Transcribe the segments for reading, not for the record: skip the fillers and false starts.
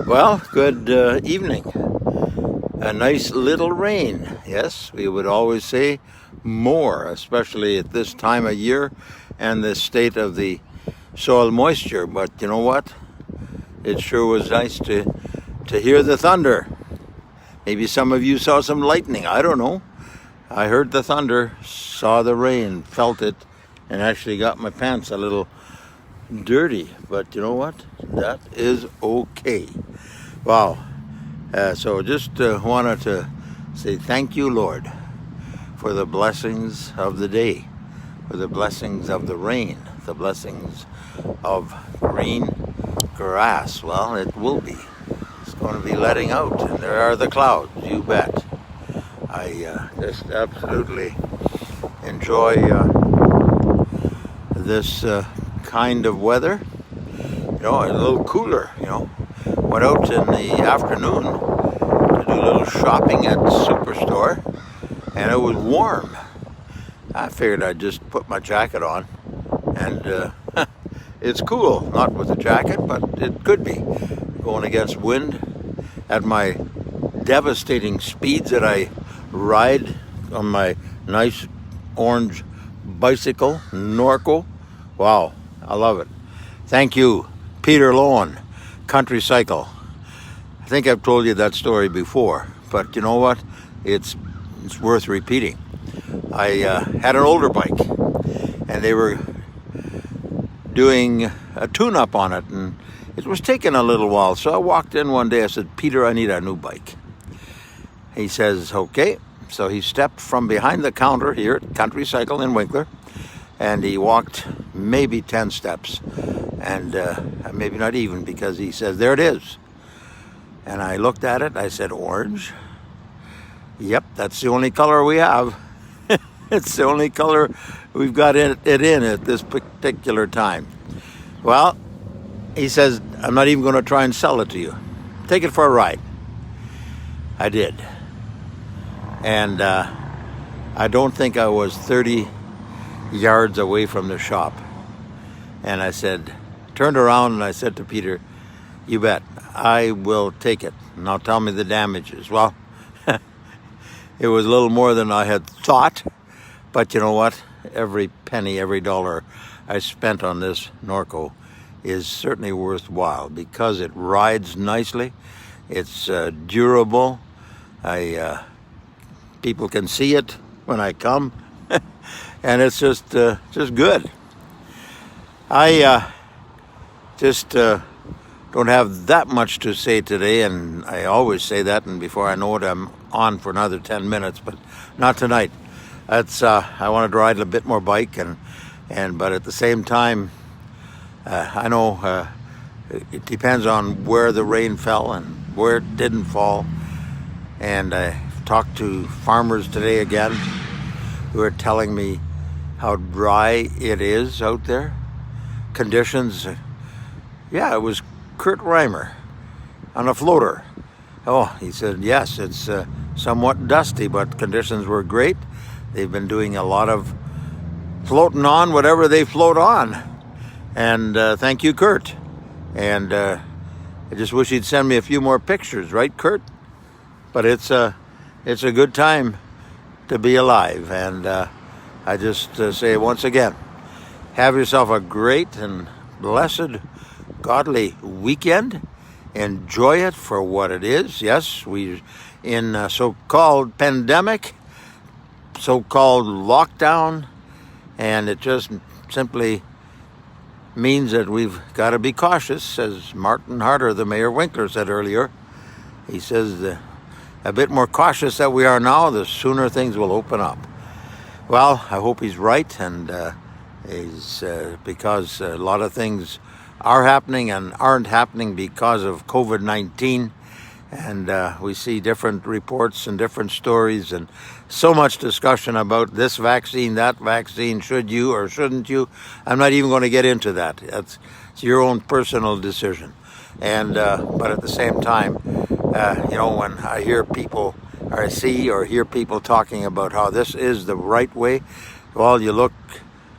Well, good evening. A nice little rain. Yes, we would always say more, especially at this time of year and the state of the soil moisture. But you know what? It sure was nice to hear the thunder. Maybe some of you saw some lightning. I don't know. I heard the thunder, saw the rain, felt it, and actually got my pants a little dirty. But you know what? That is okay. Wow. So just wanted to say thank you, Lord, for the blessings of the day, for the blessings of the rain, the blessings of green grass. Well, it will be. It's going to be letting out, and there are the clouds, you bet. I just absolutely enjoy this kind of weather. You know, a little cooler, you know. Went out in the afternoon to do a little shopping at the superstore, and it was warm. I figured I'd just put my jacket on, and it's cool, not with a jacket, but it could be. Going against wind at my devastating speeds that I ride on my nice orange bicycle, Norco. Wow, I love it. Thank you, Peter Lowen, Country Cycle. I think I've told you that story before, but you know what? It's worth repeating. I had an older bike, and they were doing a tune-up on it, and it was taking a little while. So I walked in one day. I said, "Peter, I need a new bike." He says, "Okay." So he stepped from behind the counter here at Country Cycle in Winkler, and he walked maybe 10 steps, and maybe not even, because he says, "There it is." And I looked at it. I said, "Orange? Yep, that's the only color we have." It's the only color we've got it in at this particular time. Well, he says, "I'm not even going to try and sell it to you. Take it for a ride." I did. And I don't think I was 30 yards away from the shop. And I turned around and I said to Peter, "You bet, I will take it. Now tell me the damages." Well, it was a little more than I had thought. But you know what? Every penny, every dollar I spent on this Norco is certainly worthwhile, because it rides nicely. It's durable. People can see it when I come, and it's just good. I just don't have that much to say today, and I always say that, and before I know it, I'm on for another 10 minutes, but not tonight. I wanted to ride a bit more bike, but at the same time, I know it depends on where the rain fell and where it didn't fall. And I talked to farmers today again, who are telling me how dry it is out there. Conditions, yeah, it was Kurt Reimer on a floater. Oh, he said, yes, it's somewhat dusty, but conditions were great. They've been doing a lot of floating on whatever they float on. And thank you, Kurt. And I just wish he'd send me a few more pictures, right, Kurt? But it's a good time to be alive. And I just say once again, have yourself a great and blessed, godly weekend. Enjoy it for what it is. Yes, we in a so-called pandemic, so-called lockdown, and it just simply means that we've got to be cautious, as Martin Harder, the mayor of Winkler, said earlier. He says a bit more cautious that we are now, the sooner things will open up. Well, I hope he's right, and because a lot of things are happening and aren't happening because of COVID-19. And we see different reports and different stories, and so much discussion about this vaccine, that vaccine, should you or shouldn't you. I'm not even going to get into that. It's your own personal decision. And but at the same time, when I hear people, or I see or hear people talking about how this is the right way, well, you look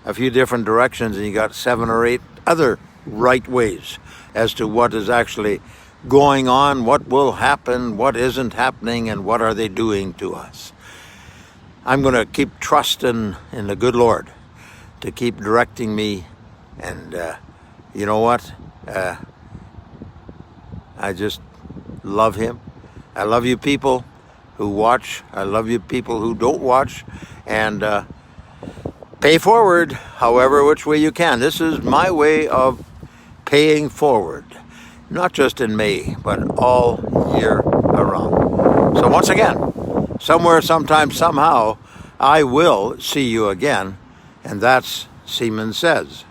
a few different directions and you got 7 or 8 other right ways as to what is actually going on, what will happen, what isn't happening, and what are they doing to us. I'm going to keep trusting in the good Lord to keep directing me. And you know what? I just love him. I love you people who watch. I love you people who don't watch. And pay forward however which way you can. This is my way of paying forward. Not just in May, but all year around. So once again, somewhere, sometime, somehow, I will see you again. And that's Seaman Says.